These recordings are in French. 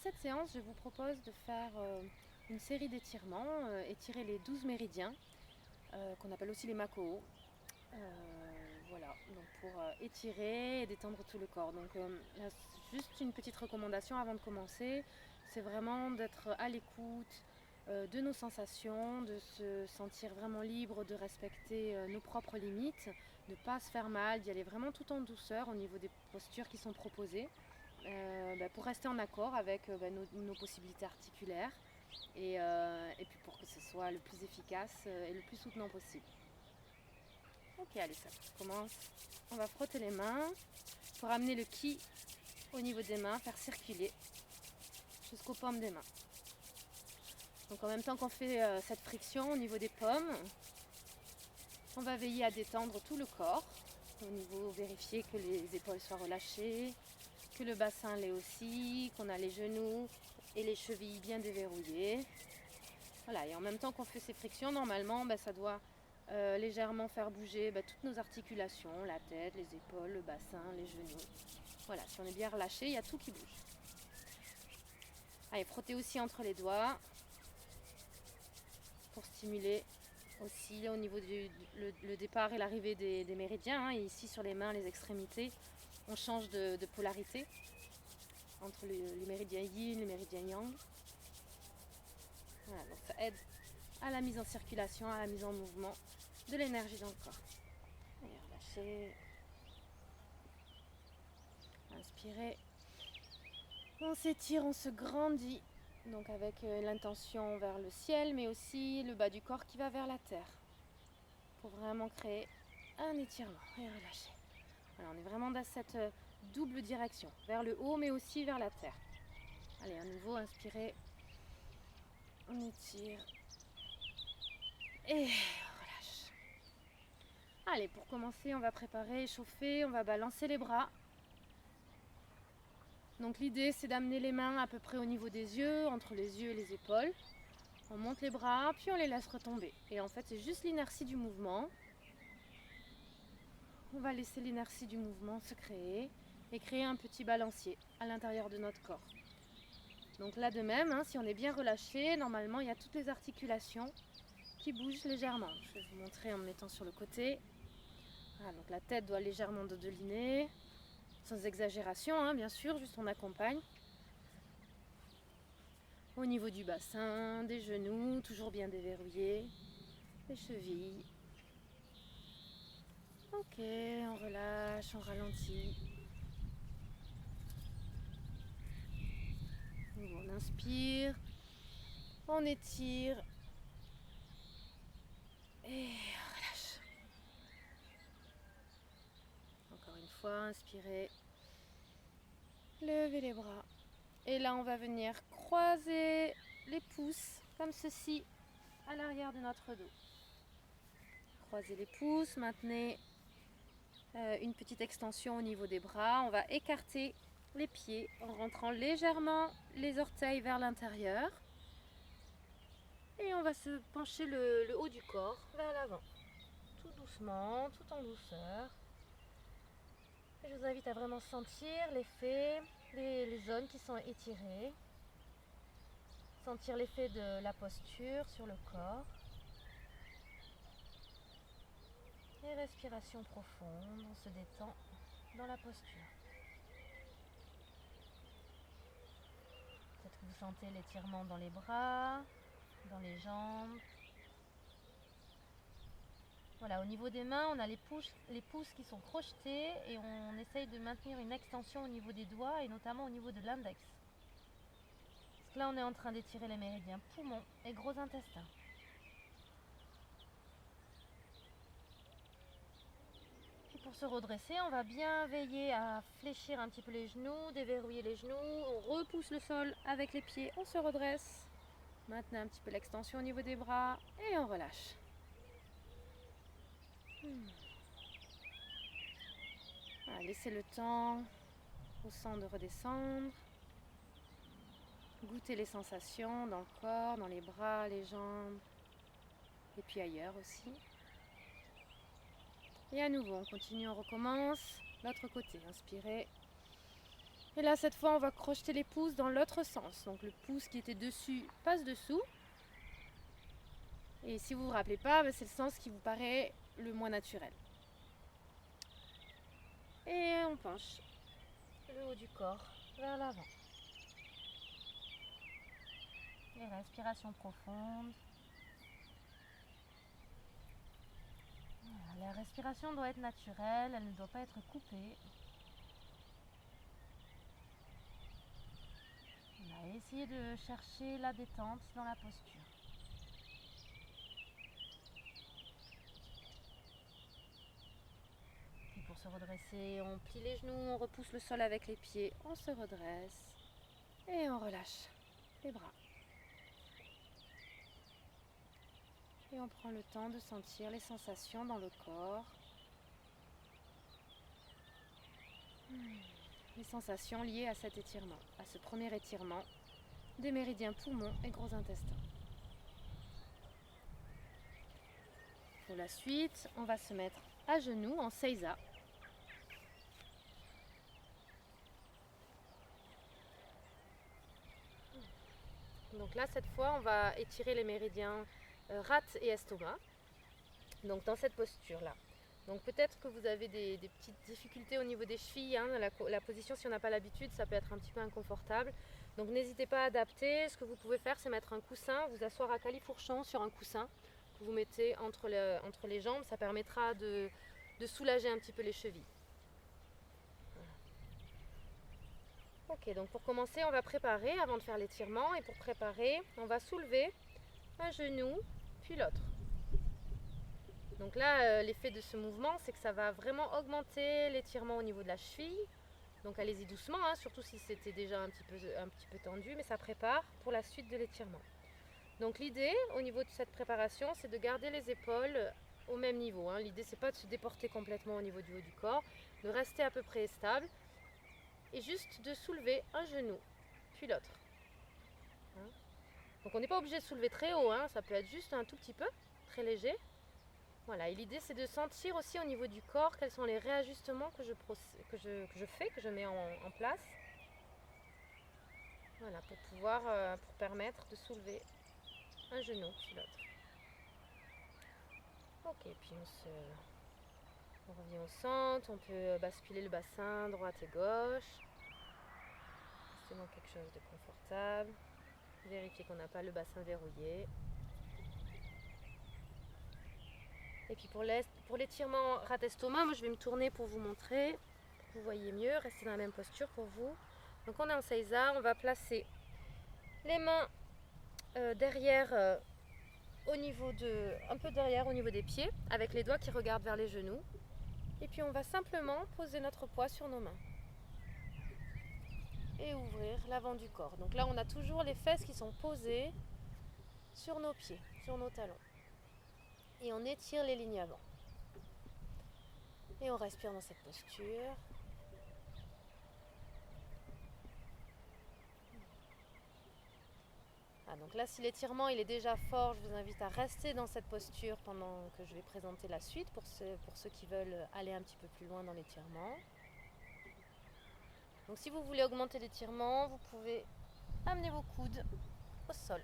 cette séance, je vous propose de faire une série d'étirements, étirer les 12 méridiens, qu'on appelle aussi les Makō. Voilà, donc pour étirer et détendre tout le corps. Donc là, juste une petite recommandation avant de commencer, c'est vraiment d'être à l'écoute de nos sensations, de se sentir vraiment libre, de respecter nos propres limites, de ne pas se faire mal, d'y aller vraiment tout en douceur au niveau des postures qui sont proposées, pour rester en accord avec nos possibilités articulaires et puis pour que ce soit le plus efficace et le plus soutenant possible. Ok, allez, ça commence. On va frotter les mains pour amener le ki au niveau des mains, faire circuler jusqu'aux paumes des mains. Donc en même temps qu'on fait cette friction au niveau des paumes, on va veiller à détendre tout le corps. Au niveau, vérifier que les épaules soient relâchées, que le bassin l'est aussi, qu'on a les genoux et les chevilles bien déverrouillées. Voilà, et en même temps qu'on fait ces frictions, normalement, ça doit légèrement faire bouger toutes nos articulations, la tête, les épaules, le bassin, les genoux. Voilà, si on est bien relâché, il y a tout qui bouge. Allez, frottez aussi entre les doigts pour stimuler aussi au niveau du le départ et l'arrivée des méridiens. Et ici sur les mains, les extrémités, on change de polarité entre les méridiens yin, les méridiens yang. Voilà, donc ça aide à la mise en circulation, à la mise en mouvement de l'énergie dans le corps. Allez, relâchez. Inspirez. On s'étire, on se grandit. Donc avec l'intention vers le ciel, mais aussi le bas du corps qui va vers la terre. Pour vraiment créer un étirement et relâcher. Voilà, on est vraiment dans cette double direction, vers le haut mais aussi vers la terre. Allez, à nouveau, inspirez. On étire. Et on relâche. Allez, pour commencer, on va préparer, échauffer, on va balancer les bras. Donc l'idée, c'est d'amener les mains à peu près au niveau des yeux, entre les yeux et les épaules. On monte les bras, puis on les laisse retomber. Et en fait, c'est juste l'inertie du mouvement. On va laisser l'inertie du mouvement se créer et créer un petit balancier à l'intérieur de notre corps. Donc là de même, si on est bien relâché, normalement, il y a toutes les articulations qui bougent légèrement. Je vais vous montrer en me mettant sur le côté. Voilà, donc la tête doit légèrement dodeliner, sans exagération, bien sûr, juste on accompagne. Au niveau du bassin, des genoux, toujours bien déverrouillés, les chevilles. Ok, on relâche, on ralentit. On inspire, on étire et on relâche. Encore une fois, inspirez, levez les bras. Et là, on va venir croiser les pouces comme ceci à l'arrière de notre dos. Croisez les pouces, maintenez une petite extension au niveau des bras. On va écarter les pieds en rentrant légèrement les orteils vers l'intérieur. Et on va se pencher le haut du corps vers l'avant. Tout doucement, tout en douceur. Et je vous invite à vraiment sentir l'effet, les zones qui sont étirées. Sentir l'effet de la posture sur le corps. Et respiration profonde, on se détend dans la posture. Peut-être que vous sentez l'étirement dans les bras, dans les jambes. Voilà, au niveau des mains, on a les pouces qui sont crochetés et on essaye de maintenir une extension au niveau des doigts et notamment au niveau de l'index. Parce que là, on est en train d'étirer les méridiens poumons et gros intestin. Et pour se redresser, on va bien veiller à fléchir un petit peu les genoux, déverrouiller les genoux. On repousse le sol avec les pieds, on se redresse. Maintenez un petit peu l'extension au niveau des bras et on relâche. Voilà, laissez le temps au sang de redescendre. Goûtez les sensations dans le corps, dans les bras, les jambes et puis ailleurs aussi. Et à nouveau, on continue, on recommence. L'autre côté, inspirez. Et là, cette fois, on va crocheter les pouces dans l'autre sens. Donc le pouce qui était dessus passe dessous. Et si vous ne vous rappelez pas, c'est le sens qui vous paraît le moins naturel. Et on penche le haut du corps vers l'avant. Et respiration profonde. Voilà, la respiration doit être naturelle, elle ne doit pas être coupée. Voilà, et essayez de chercher la détente dans la posture. Et pour se redresser, on plie les genoux, on repousse le sol avec les pieds, on se redresse et on relâche les bras. Et on prend le temps de sentir les sensations dans le corps. Les sensations liées à cet étirement, à ce premier étirement des méridiens poumons et gros intestin. Pour la suite, on va se mettre à genoux en seiza. Donc là, cette fois, on va étirer les méridiens rate et estomac. Donc dans cette posture-là. Donc peut-être que vous avez des petites difficultés au niveau des chevilles, hein, la position, si on n'a pas l'habitude, ça peut être un petit peu inconfortable. Donc n'hésitez pas à adapter. Ce que vous pouvez faire, c'est mettre un coussin, vous asseoir à califourchon sur un coussin que vous mettez entre les jambes. Ça permettra de soulager un petit peu les chevilles. Ok, donc pour commencer, on va préparer avant de faire l'étirement. Et pour préparer, on va soulever un genou, puis l'autre. Donc là, l'effet de ce mouvement, c'est que ça va vraiment augmenter l'étirement au niveau de la cheville. Donc allez-y doucement, hein, surtout si c'était déjà un petit peu tendu, mais ça prépare pour la suite de l'étirement. Donc l'idée, au niveau de cette préparation, c'est de garder les épaules au même niveau. Hein. L'idée, c'est pas de se déporter complètement au niveau du haut du corps, de rester à peu près stable et juste de soulever un genou, puis l'autre. Hein. Donc on n'est pas obligé de soulever très haut, hein, ça peut être juste un tout petit peu, très léger. Voilà, et l'idée c'est de sentir aussi au niveau du corps quels sont les réajustements que je mets en place. Voilà, pour permettre de soulever un genou puis l'autre. Ok, puis on revient au centre, on peut basculer le bassin droite et gauche. C'est dans quelque chose de confortable. Vérifier qu'on n'a pas le bassin verrouillé. Et puis pour l'étirement rate-estomac, moi je vais me tourner pour vous montrer. Vous voyez mieux, restez dans la même posture pour vous. Donc on est en seiza, on va placer les mains derrière, un peu derrière au niveau des pieds, avec les doigts qui regardent vers les genoux. Et puis on va simplement poser notre poids sur nos mains. Et ouvrir l'avant du corps. Donc là on a toujours les fesses qui sont posées sur nos pieds, sur nos talons. Et on étire les lignes avant. Et on respire dans cette posture. Donc là, si l'étirement il est déjà fort, je vous invite à rester dans cette posture pendant que je vais présenter la suite pour ceux qui veulent aller un petit peu plus loin dans l'étirement. Donc si vous voulez augmenter l'étirement, vous pouvez amener vos coudes au sol.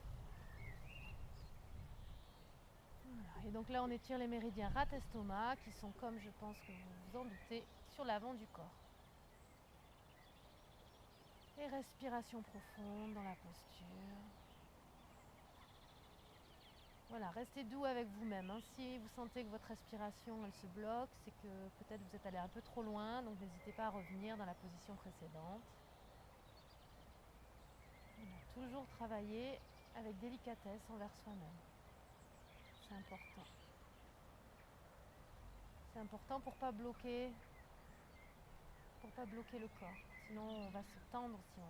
Voilà. Et donc là, on étire les méridiens rate-estomac qui sont, comme je pense que vous vous en doutez, sur l'avant du corps. Et respiration profonde dans la posture. Voilà, restez doux avec vous-même. Hein. Si vous sentez que votre respiration elle se bloque, c'est que peut-être vous êtes allé un peu trop loin, donc n'hésitez pas à revenir dans la position précédente. Voilà, toujours travailler avec délicatesse envers soi-même. C'est important. C'est important pour pas bloquer le corps. Sinon on va se tendre si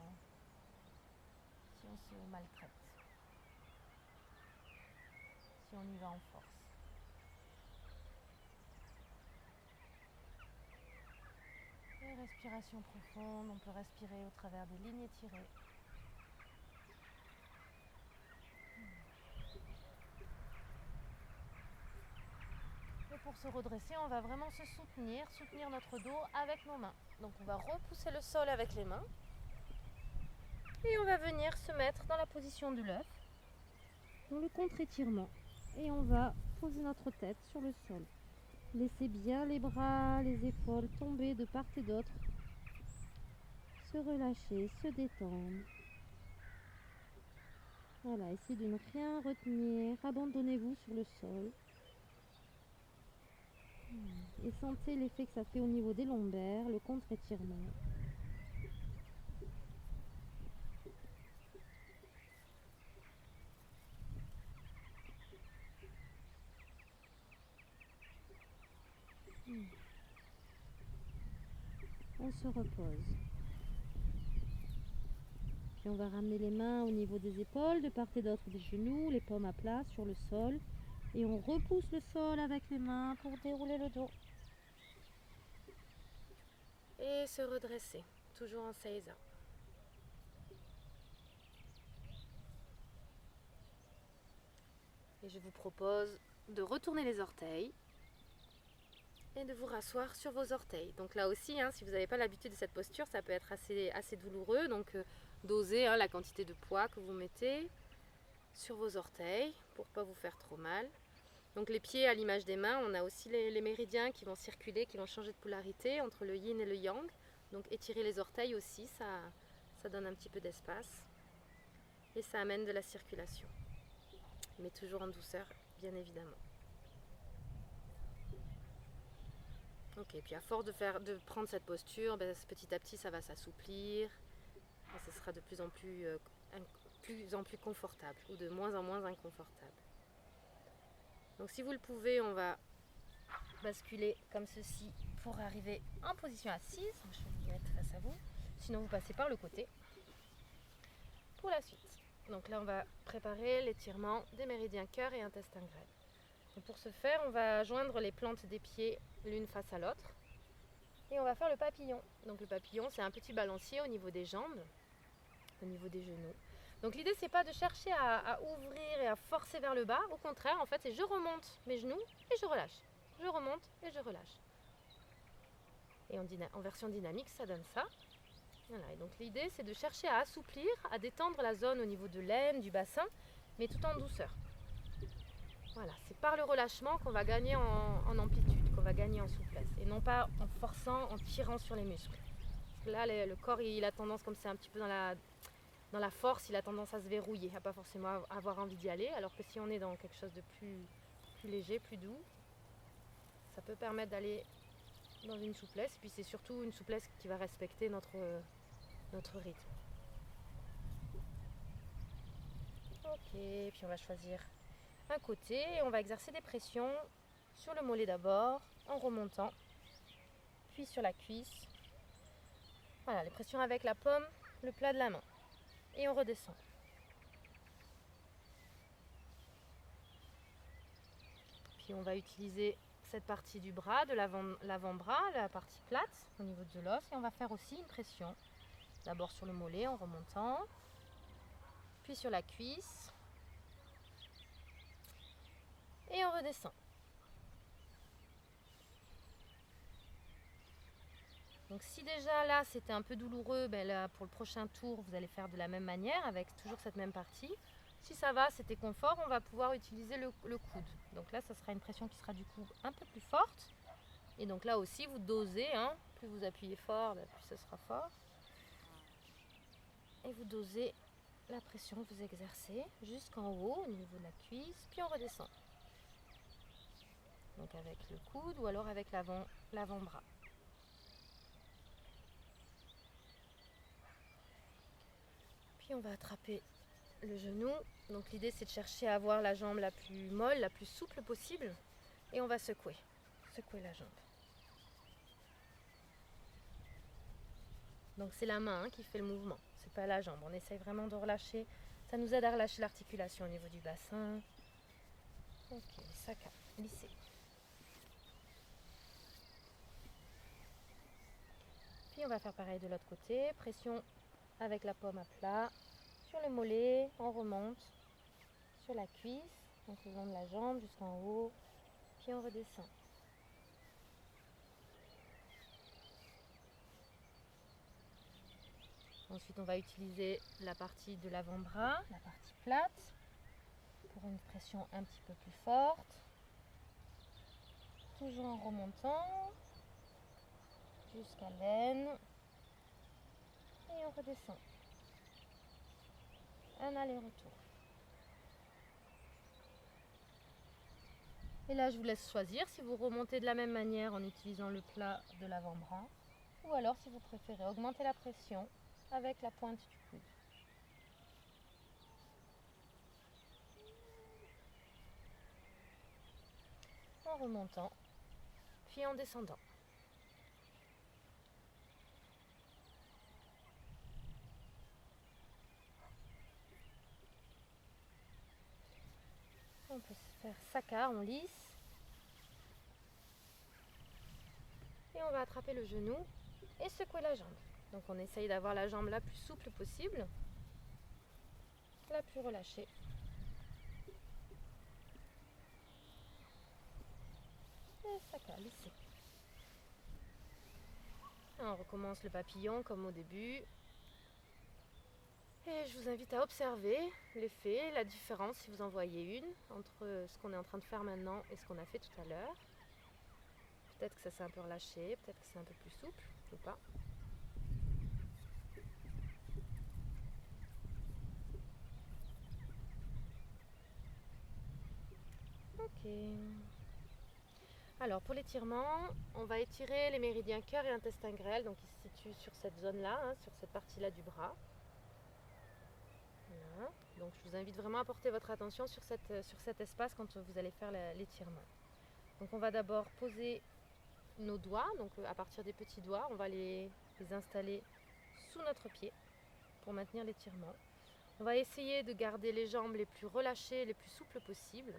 on se maltraite. Si on y va en force. Et respiration profonde, on peut respirer au travers des lignes étirées. Et pour se redresser, on va vraiment soutenir notre dos avec nos mains. Donc on va repousser le sol avec les mains. Et on va venir se mettre dans la position de l'œuf, dans le contre-étirement. Et on va poser notre tête sur le sol. Laissez bien les bras, les épaules tomber de part et d'autre. Se relâcher, se détendre. Voilà, essayez de ne rien retenir. Abandonnez-vous sur le sol. Et sentez l'effet que ça fait au niveau des lombaires, le contre-étirement. On se repose. Puis on va ramener les mains au niveau des épaules, de part et d'autre des genoux, les paumes à plat sur le sol. Et on repousse le sol avec les mains pour dérouler le dos. Et se redresser, toujours en seiza. Et je vous propose de retourner les orteils et de vous rasseoir sur vos orteils. Donc là aussi, si vous n'avez pas l'habitude de cette posture, ça peut être assez douloureux. Donc dosez la quantité de poids que vous mettez sur vos orteils pour ne pas vous faire trop mal. Donc les pieds, à l'image des mains, on a aussi les méridiens qui vont circuler, qui vont changer de polarité entre le yin et le yang. Donc étirer les orteils aussi, ça donne un petit peu d'espace et ça amène de la circulation. Mais toujours en douceur, bien évidemment. Ok, puis à force de prendre cette posture, petit à petit ça va s'assouplir et ce sera de plus en plus confortable ou de moins en moins inconfortable. Donc si vous le pouvez, on va basculer comme ceci pour arriver en position assise. Je vais vous mettre face à vous. Sinon vous passez par le côté pour la suite. Donc là on va préparer l'étirement des méridiens cœur et intestin grêle. Et pour ce faire, on va joindre les plantes des pieds l'une face à l'autre. Et on va faire le papillon. Donc le papillon, c'est un petit balancier au niveau des jambes, au niveau des genoux. Donc l'idée, c'est pas de chercher à ouvrir et à forcer vers le bas. Au contraire, en fait, c'est je remonte mes genoux et je relâche. Je remonte et je relâche. Et en version dynamique, ça donne ça. Voilà. Et donc l'idée, c'est de chercher à assouplir, à détendre la zone au niveau de l'aine, du bassin, mais tout en douceur. Voilà, c'est par le relâchement qu'on va gagner en amplitude, qu'on va gagner en souplesse, et non pas en forçant, en tirant sur les muscles. Parce que là, le corps, il a tendance, comme c'est un petit peu dans la force, il a tendance à se verrouiller, à pas forcément avoir envie d'y aller, alors que si on est dans quelque chose de plus léger, plus doux, ça peut permettre d'aller dans une souplesse, et puis c'est surtout une souplesse qui va respecter notre rythme. Ok, puis on va choisir un côté et on va exercer des pressions sur le mollet d'abord en remontant, puis sur la cuisse. Voilà, les pressions avec la paume, le plat de la main. Et on redescend. Puis on va utiliser cette partie du bras, de l'avant-bras, la partie plate au niveau de l'os, et on va faire aussi une pression. D'abord sur le mollet en remontant, puis sur la cuisse, et on redescend. Donc si déjà là c'était un peu douloureux, là, pour le prochain tour vous allez faire de la même manière avec toujours cette même partie. Si ça va, c'était confort, on va pouvoir utiliser le coude. Donc là ça sera une pression qui sera du coup un peu plus forte. Et donc là aussi vous dosez, plus vous appuyez fort, plus ce sera fort. Et vous dosez la pression que vous exercez jusqu'en haut au niveau de la cuisse, puis on redescend. Donc avec le coude ou alors avec l'avant-bras. Puis on va attraper le genou. Donc l'idée c'est de chercher à avoir la jambe la plus molle, la plus souple possible. Et on va secouer la jambe. Donc c'est la main qui fait le mouvement, c'est pas la jambe. On essaye vraiment de relâcher. Ça nous aide à relâcher l'articulation au niveau du bassin. Ok, saka, lissez. Puis on va faire pareil de l'autre côté. Pression avec la paume à plat. Sur le mollet, on remonte. Sur la cuisse, donc le long de la jambe jusqu'en haut. Puis on redescend. Ensuite, on va utiliser la partie de l'avant-bras, la partie plate, pour une pression un petit peu plus forte. Toujours en remontant jusqu'à l'aine. Et on redescend. Un aller-retour. Et là, je vous laisse choisir si vous remontez de la même manière en utilisant le plat de l'avant-bras, ou alors si vous préférez augmenter la pression avec la pointe du coude. En remontant, puis en descendant. On peut se faire sacca en lisse. Et on va attraper le genou et secouer la jambe. Donc on essaye d'avoir la jambe la plus souple possible, la plus relâchée. Et sacca, lissé. On recommence le papillon comme au début. Et je vous invite à observer l'effet, la différence si vous en voyez une entre ce qu'on est en train de faire maintenant et ce qu'on a fait tout à l'heure. Peut-être que ça s'est un peu relâché, peut-être que c'est un peu plus souple ou pas. Ok. Alors pour l'étirement, on va étirer les méridiens cœur et intestin grêle, donc ils se situent sur cette zone-là, sur cette partie-là du bras. Voilà. Donc je vous invite vraiment à porter votre attention sur cet espace quand vous allez faire l'étirement. Donc on va d'abord poser nos doigts, donc à partir des petits doigts, on va les installer sous notre pied pour maintenir l'étirement. On va essayer de garder les jambes les plus relâchées, les plus souples possibles.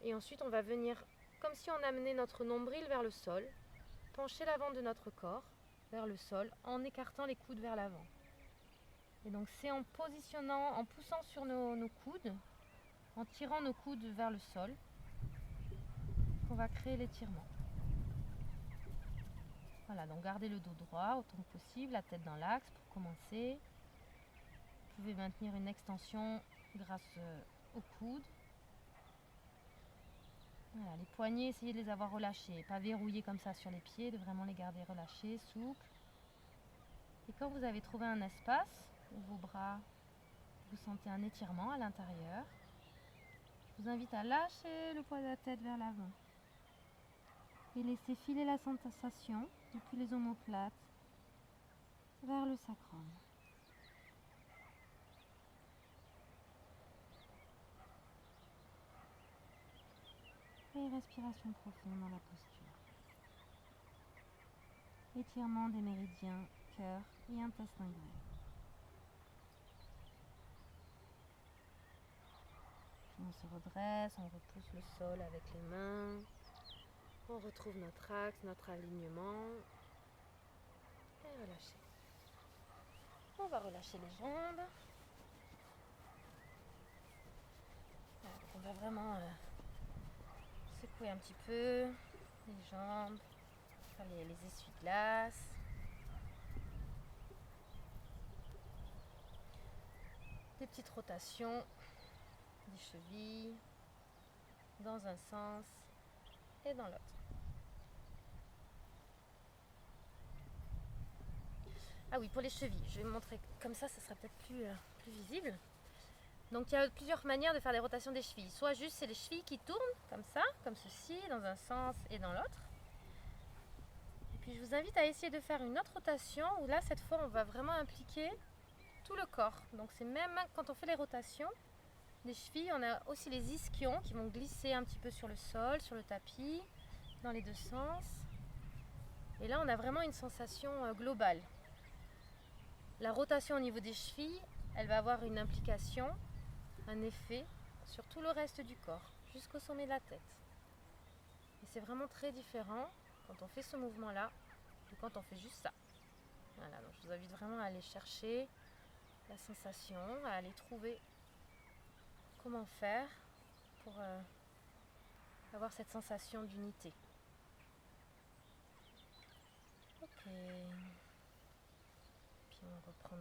Et ensuite on va venir, comme si on amenait notre nombril vers le sol, pencher l'avant de notre corps vers le sol en écartant les coudes vers l'avant. Et donc c'est en positionnant, en poussant sur nos coudes, en tirant nos coudes vers le sol, qu'on va créer l'étirement. Voilà, donc gardez le dos droit autant que possible, la tête dans l'axe pour commencer. Vous pouvez maintenir une extension grâce aux coudes. Voilà, les poignets, essayez de les avoir relâchés, pas verrouillés comme ça sur les pieds, de vraiment les garder relâchés, souples. Et quand vous avez trouvé un espace où vos bras, vous sentez un étirement à l'intérieur, je vous invite à lâcher le poids de la tête vers l'avant et laisser filer la sensation depuis les omoplates vers le sacrum. Et respiration profonde dans la posture. Étirement des méridiens, cœur et intestin grêle. Puis on se redresse, on repousse le sol avec les mains. On retrouve notre axe, notre alignement. Et relâcher. On va relâcher les jambes. Voilà, on va vraiment secouer un petit peu les jambes, faire les essuie-glaces. Des petites rotations des chevilles dans un sens et dans l'autre. Ah oui, pour les chevilles, je vais vous montrer comme ça sera peut-être plus visible. Donc il y a plusieurs manières de faire des rotations des chevilles. Soit juste c'est les chevilles qui tournent comme ça, comme ceci, dans un sens et dans l'autre. Et puis je vous invite à essayer de faire une autre rotation où là cette fois on va vraiment impliquer tout le corps. Donc c'est même quand on fait les rotations des chevilles, on a aussi les ischions qui vont glisser un petit peu sur le sol, sur le tapis, dans les deux sens. Et là on a vraiment une sensation globale. La rotation au niveau des chevilles, elle va avoir une implication, un effet sur tout le reste du corps, jusqu'au sommet de la tête. Et c'est vraiment très différent quand on fait ce mouvement-là que quand on fait juste ça. Voilà, donc je vous invite vraiment à aller chercher la sensation, à aller trouver comment faire pour avoir cette sensation d'unité. Ok. Puis On reprend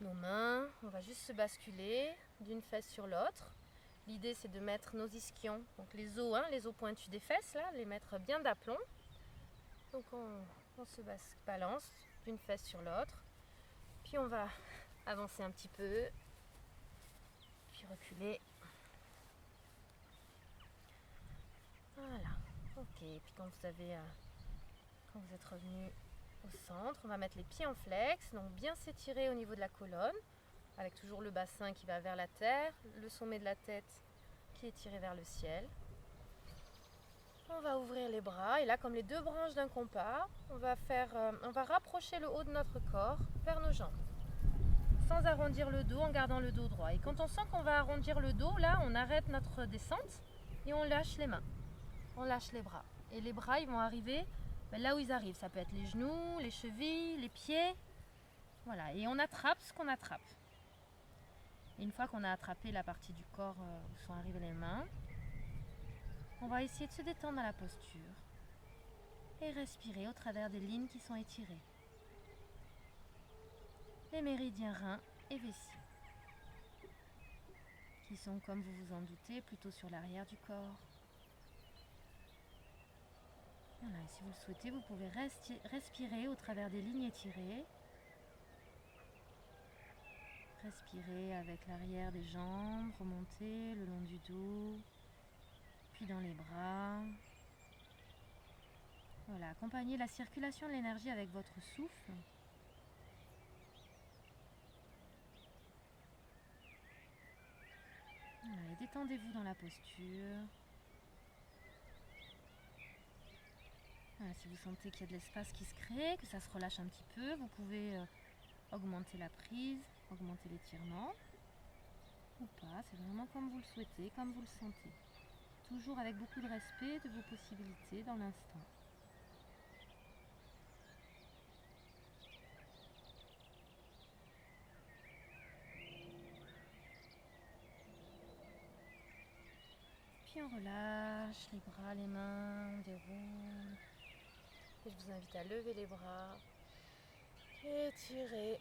nos mains, on va juste se basculer d'une fesse sur l'autre. L'idée c'est de mettre nos ischions, donc les os pointus des fesses, là, les mettre bien d'aplomb. Donc on se balance d'une fesse sur l'autre. Puis on va avancer un petit peu, puis reculer. Voilà, ok. Et puis quand vous êtes revenu au centre, on va mettre les pieds en flex, donc bien s'étirer au niveau de la colonne, avec toujours le bassin qui va vers la terre, le sommet de la tête qui est tiré vers le ciel. On va ouvrir les bras et là, comme les deux branches d'un compas, on va rapprocher le haut de notre corps vers nos jambes, sans arrondir le dos, en gardant le dos droit. Et quand on sent qu'on va arrondir le dos, là, on arrête notre descente et on lâche les mains, on lâche les bras. Et les bras, ils vont arriver là où ils arrivent. Ça peut être les genoux, les chevilles, les pieds. Voilà, et on attrape ce qu'on attrape. Et une fois qu'on a attrapé la partie du corps où sont arrivées les mains, on va essayer de se détendre dans la posture et respirer au travers des lignes qui sont étirées. Les méridiens reins et vessie, qui sont, comme vous vous en doutez, plutôt sur l'arrière du corps. Voilà, et si vous le souhaitez, vous pouvez respirer au travers des lignes étirées. Respirez avec l'arrière des jambes, remonter le long du dos, puis dans les bras. Voilà, accompagnez la circulation de l'énergie avec votre souffle. Voilà, et détendez-vous dans la posture. Voilà, si vous sentez qu'il y a de l'espace qui se crée, que ça se relâche un petit peu, vous pouvez augmenter la prise, augmenter l'étirement ou pas, c'est vraiment comme vous le souhaitez, comme vous le sentez. Toujours avec beaucoup de respect de vos possibilités dans l'instant. Puis on relâche les bras, les mains, on déroule. Et je vous invite à lever les bras, étirer,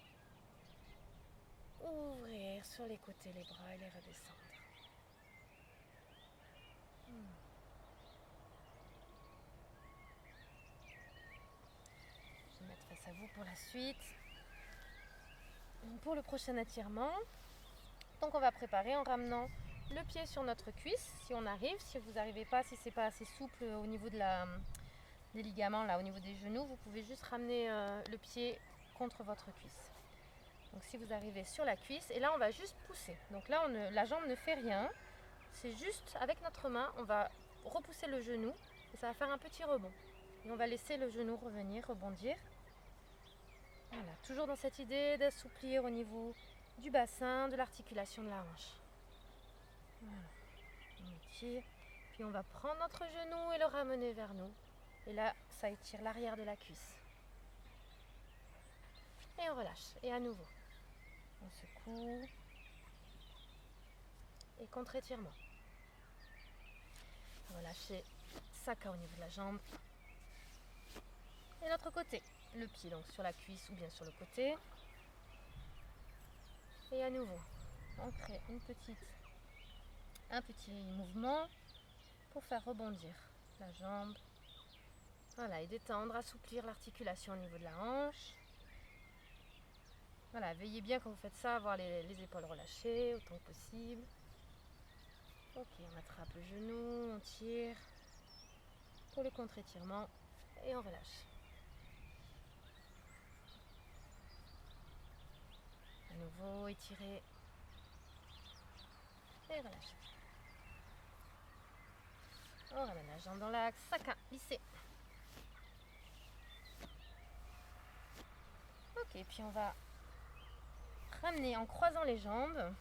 ouvrir sur les côtés les bras et les redescendre. Je vais mettre face à vous pour la suite. Pour le prochain étirement, donc on va préparer en ramenant le pied sur notre cuisse, si on arrive. Si vous n'arrivez pas, si c'est pas assez souple au niveau des ligaments, là au niveau des genoux, vous pouvez juste ramener le pied contre votre cuisse. Donc si vous arrivez sur la cuisse, et là on va juste pousser. Donc là la jambe ne fait rien, c'est juste avec notre main, on va repousser le genou et ça va faire un petit rebond. Et on va laisser le genou revenir, rebondir. Voilà, toujours dans cette idée d'assouplir au niveau du bassin, de l'articulation de la hanche. Voilà, on étire, puis on va prendre notre genou et le ramener vers nous. Et là, ça étire l'arrière de la cuisse. Et on relâche, et à nouveau. On secoue. Et contre-étirement. Relâchez Saka au niveau de la jambe. Et l'autre côté, le pied donc sur la cuisse ou bien sur le côté. Et à nouveau, on crée un petit mouvement pour faire rebondir la jambe. Voilà, et détendre, assouplir l'articulation au niveau de la hanche. Voilà, veillez bien quand vous faites ça, avoir les épaules relâchées autant que possible. Ok, on attrape le genou, on tire pour le contre-étirement et on relâche. À nouveau, étirer et relâcher. On ramène la jambe dans l'axe, Saka, lisser. Ok, puis on va ramener en croisant les jambes.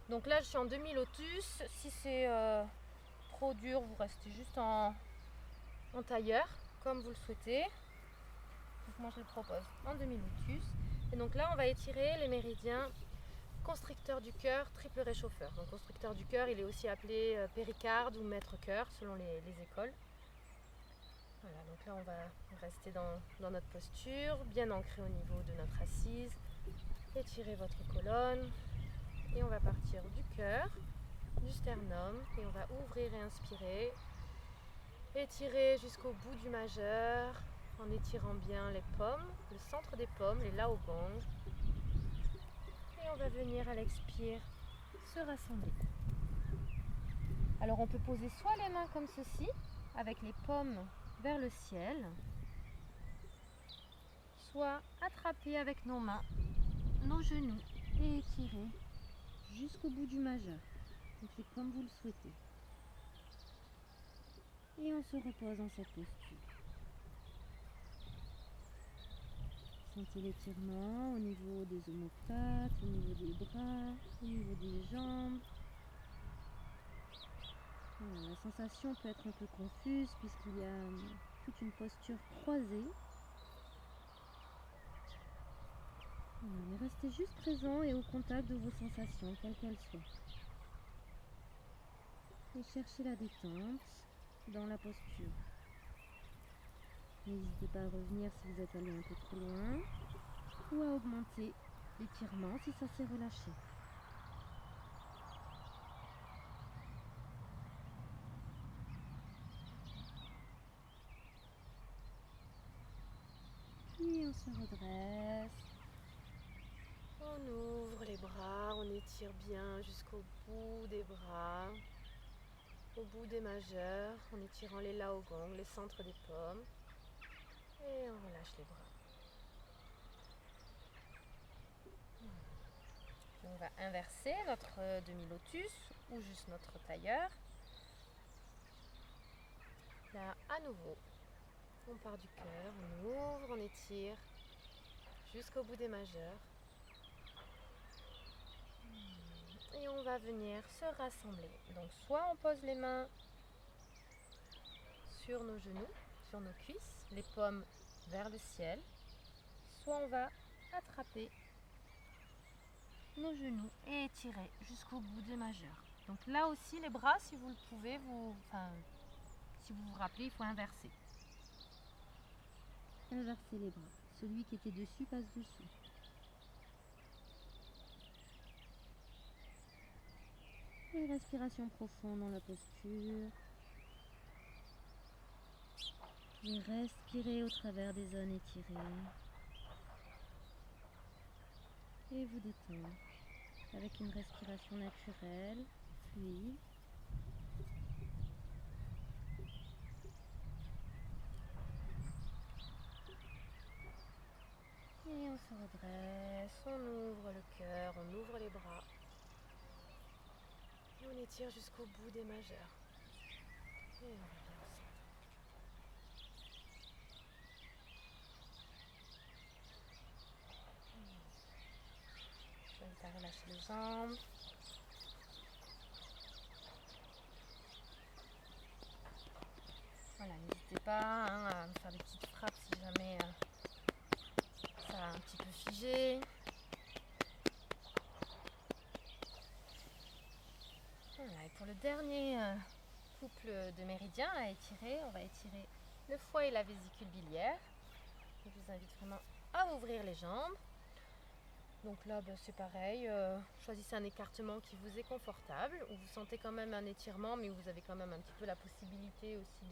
Donc là, je suis en demi-lotus. Si c'est trop dur, vous restez juste en tailleur, comme vous le souhaitez. Donc moi, je le propose en demi-lotus. Et donc là, on va étirer les méridiens constricteur du cœur, triple réchauffeur. Donc constricteur du cœur, il est aussi appelé péricarde ou maître cœur, selon les écoles. Voilà, donc là on va rester dans notre posture, bien ancré au niveau de notre assise. Étirez votre colonne et on va partir du cœur, du sternum et on va ouvrir et inspirer. Étirer jusqu'au bout du majeur en étirant bien les pommes, le centre des pommes, les laogong. Et on va venir à l'expire se rassembler. Alors on peut poser soit les mains comme ceci, avec les pommes vers le ciel, soit attraper avec nos mains nos genoux et étirer jusqu'au bout du majeur. Donc c'est comme vous le souhaitez. Et on se repose dans cette posture. Sentez l'étirement au niveau des omoplates, au niveau des bras, au niveau des jambes. Voilà, la sensation peut être un peu confuse puisqu'il y a toute une posture croisée. Voilà, mais restez juste présent et au contact de vos sensations, quelles qu'elles soient. Et cherchez la détente dans la posture. N'hésitez pas à revenir si vous êtes allé un peu trop loin ou à augmenter l'étirement si ça s'est relâché. Puis on se redresse. On ouvre les bras, on étire bien jusqu'au bout des bras, au bout des majeurs, en étirant les laogong, les centres des pommes. Et on relâche les bras. On va inverser notre demi-lotus ou juste notre tailleur. Là, à nouveau, on part du cœur, on ouvre, on étire jusqu'au bout des majeurs. Et on va venir se rassembler. Donc soit on pose les mains sur nos genoux, sur nos cuisses, les pommes vers le ciel, soit on va attraper nos genoux et étirer jusqu'au bout des majeurs. Donc là aussi les bras, si vous le pouvez, si vous vous rappelez, il faut inverser. Inverser les bras. Celui qui était dessus passe dessous. Une respiration profonde dans la posture. Puis respirez au travers des zones étirées. Et vous détendre avec une respiration naturelle, fluide. Et on se redresse, on ouvre le cœur, on ouvre les bras. Et on étire jusqu'au bout des majeurs. Et on revient au centre. Je vais à relâcher les jambes. Voilà, n'hésitez pas à me faire des petites frappes si jamais ça a un petit peu figé. Voilà, et pour le dernier couple de méridiens à étirer, on va étirer le foie et la vésicule biliaire. Je vous invite vraiment à ouvrir les jambes. Donc là, c'est pareil, choisissez un écartement qui vous est confortable, où vous sentez quand même un étirement, mais où vous avez quand même un petit peu la possibilité aussi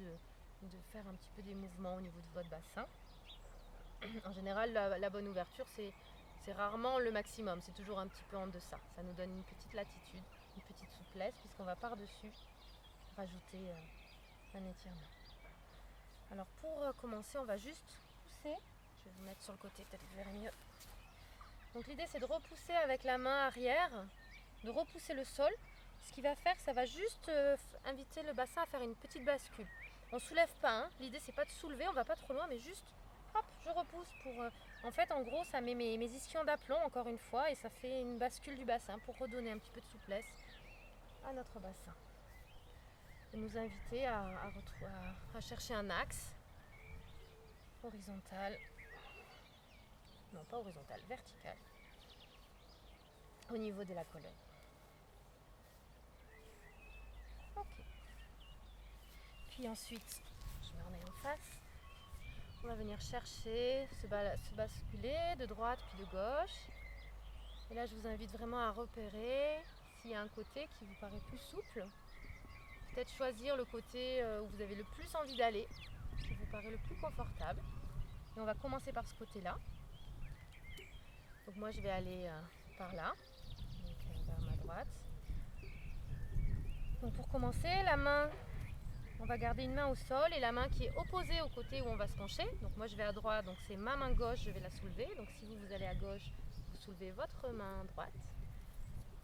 de faire un petit peu des mouvements au niveau de votre bassin. En général, la bonne ouverture, c'est rarement le maximum, c'est toujours un petit peu en deçà. Ça nous donne une petite latitude, une petite souplesse, puisqu'on va par-dessus rajouter un étirement. Alors pour commencer, on va juste pousser. Je vais vous mettre sur le côté, peut-être que vous verrez mieux. Donc l'idée c'est de repousser avec la main arrière, de repousser le sol. Ce qui va faire, ça va juste inviter le bassin à faire une petite bascule. On ne soulève pas, hein. L'idée c'est pas de soulever, on va pas trop loin, mais juste hop, je repousse pour... en fait, en gros, ça met mes ischions d'aplomb encore une fois et ça fait une bascule du bassin pour redonner un petit peu de souplesse à notre bassin. Et nous inviter à chercher un axe horizontal. Non, pas horizontal, vertical, au niveau de la colonne. Ok. Puis ensuite, je me remets en face. On va venir chercher, se basculer de droite puis de gauche. Et là, je vous invite vraiment à repérer s'il y a un côté qui vous paraît plus souple. Peut-être choisir le côté où vous avez le plus envie d'aller, qui vous paraît le plus confortable. Et on va commencer par ce côté-là. Donc moi, je vais aller par là, donc vers ma droite. Donc pour commencer, la main, on va garder une main au sol et la main qui est opposée au côté où on va se pencher. Donc moi, je vais à droite, donc c'est ma main gauche, je vais la soulever. Donc si vous allez à gauche, vous soulevez votre main droite.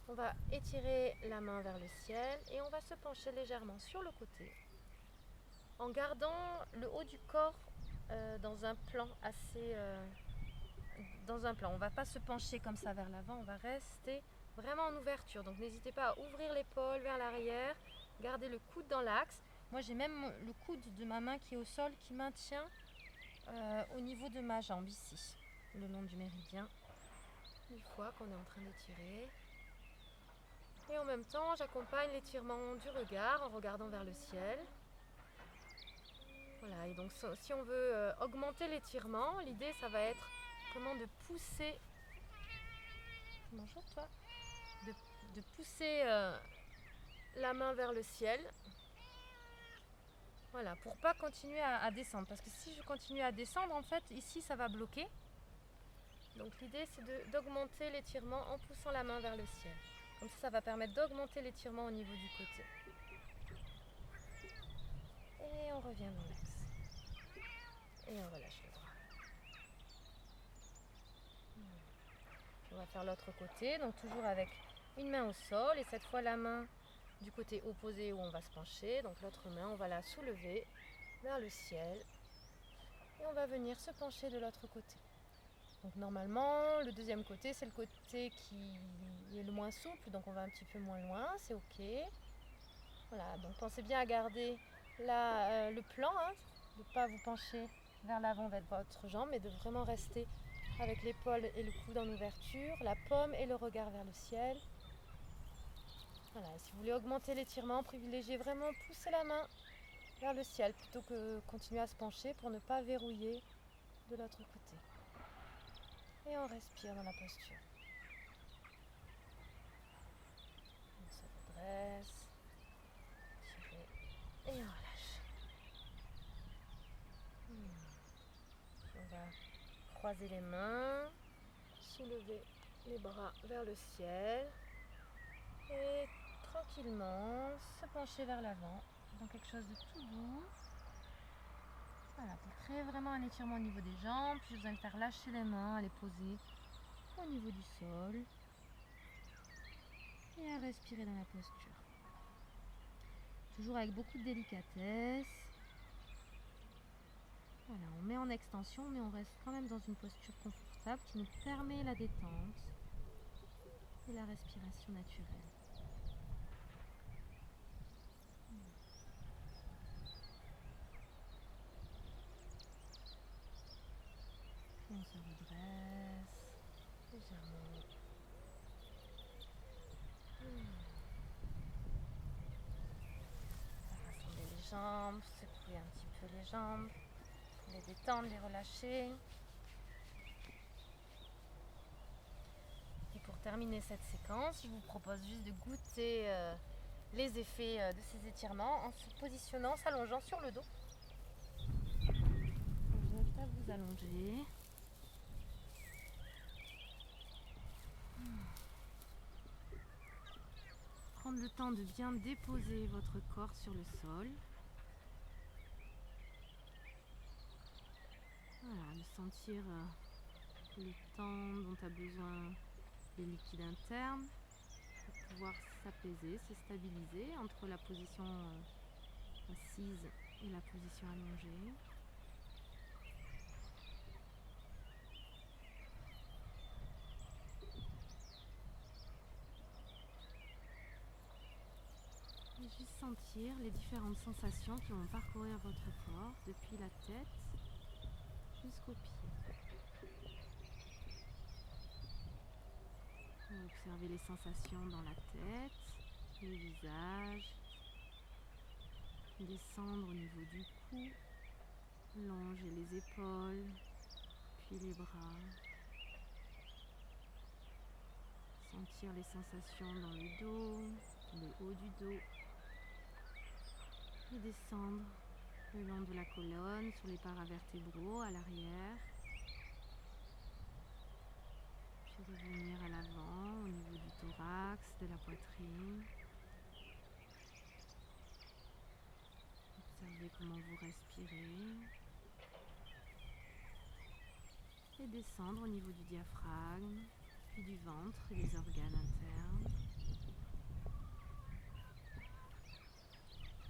On va étirer la main vers le ciel et on va se pencher légèrement sur le côté en gardant le haut du corps dans un plan assez... dans un plan. On ne va pas se pencher comme ça vers l'avant, on va rester vraiment en ouverture. Donc n'hésitez pas à ouvrir l'épaule vers l'arrière, garder le coude dans l'axe. Moi j'ai même le coude de ma main qui est au sol qui maintient au niveau de ma jambe ici, le long du méridien. Une fois qu'on est en train d'étirer. Et en même temps, j'accompagne l'étirement du regard en regardant vers le ciel. Voilà, et donc si on veut augmenter l'étirement, l'idée ça va être vraiment de pousser. Bonjour toi. De pousser la main vers le ciel. Voilà, pour pas continuer à descendre. Parce que si je continue à descendre, en fait, ici ça va bloquer. Donc l'idée c'est d'augmenter l'étirement en poussant la main vers le ciel. Comme ça va permettre d'augmenter l'étirement au niveau du côté. Et on revient dans l'axe. Et on relâche le bras. Puis on va faire l'autre côté, donc toujours avec une main au sol. Et cette fois la main du côté opposé où on va se pencher. Donc l'autre main, on va la soulever vers le ciel. Et on va venir se pencher de l'autre côté. Donc normalement, le deuxième côté, c'est le côté qui est le moins souple. Donc on va un petit peu moins loin, c'est ok. Voilà, donc pensez bien à garder le plan, hein, de ne pas vous pencher vers l'avant avec votre jambe, mais de vraiment rester avec l'épaule et le coude en ouverture, la paume et le regard vers le ciel. Voilà, et si vous voulez augmenter l'étirement, privilégiez vraiment pousser la main vers le ciel plutôt que continuer à se pencher pour ne pas verrouiller de l'autre côté. Et on respire dans la posture. On se redresse, tirez et on relâche. On va croiser les mains, soulever les bras vers le ciel et tranquillement se pencher vers l'avant dans quelque chose de tout doux. Voilà, pour créer vraiment un étirement au niveau des jambes, puis je vous invite à relâcher les mains, à les poser au niveau du sol et à respirer dans la posture. Toujours avec beaucoup de délicatesse. Voilà, on met en extension, mais on reste quand même dans une posture confortable qui nous permet la détente et la respiration naturelle. Puis on se redresse légèrement. On va rassembler les jambes, secouer un petit peu les jambes, les détendre, les relâcher. Et pour terminer cette séquence, je vous propose juste de goûter les effets de ces étirements en se positionnant, s'allongeant sur le dos. Je vous invite à vous allonger. Prendre le temps de bien déposer votre corps sur le sol. Voilà, de sentir le temps dont a besoin les liquides internes pour pouvoir s'apaiser, se stabiliser entre la position assise et la position allongée. Et juste sentir les différentes sensations qui vont parcourir votre corps depuis la tête jusqu'aux pieds. Observez les sensations dans la tête, le visage, descendre au niveau du cou, Longez les épaules, puis les bras. Sentir les sensations dans le dos, le haut du dos. Et descendre le long de la colonne, sur les paravertébraux, à l'arrière. Puis revenir à l'avant, au niveau du thorax, de la poitrine. Observez comment vous respirez. Et descendre au niveau du diaphragme, puis du ventre et des organes internes.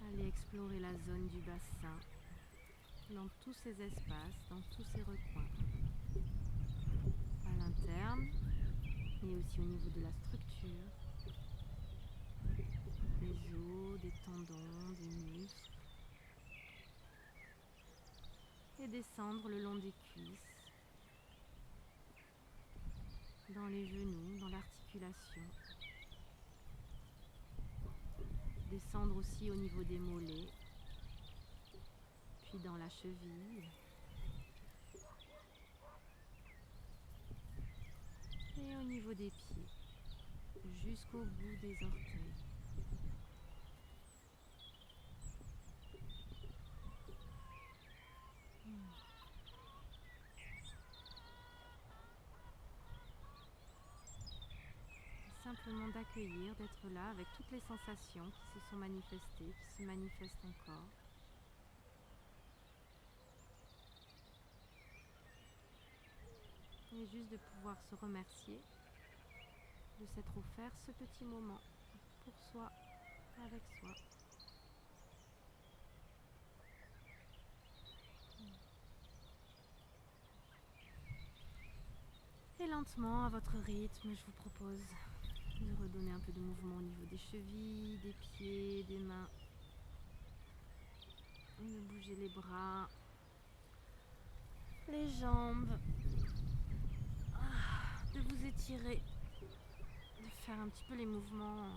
Allez explorer la zone du bassin, dans tous ces espaces, dans tous ces recoins. À l'interne, et aussi au niveau de la structure, des os, des tendons, des muscles. Et descendre le long des cuisses, dans les genoux, dans l'articulation. Descendre aussi au niveau des mollets, puis dans la cheville. Et au niveau des pieds, jusqu'au bout des orteils. Simplement d'accueillir, d'être là avec toutes les sensations qui se sont manifestées, qui se manifestent encore. Et juste de pouvoir se remercier de s'être offert ce petit moment pour soi, avec soi. Et lentement, à votre rythme, je vous propose de redonner un peu de mouvement au niveau des chevilles, des pieds, des mains. De bouger les bras, les jambes, de vous étirer, de faire un petit peu les mouvements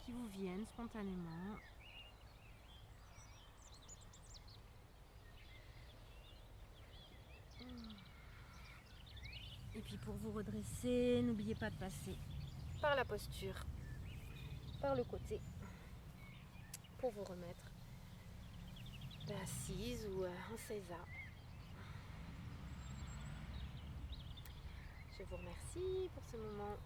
qui vous viennent spontanément. Et puis pour vous redresser, n'oubliez pas de passer par la posture, par le côté, pour vous remettre assise ou en seiza. Je vous remercie pour ce moment.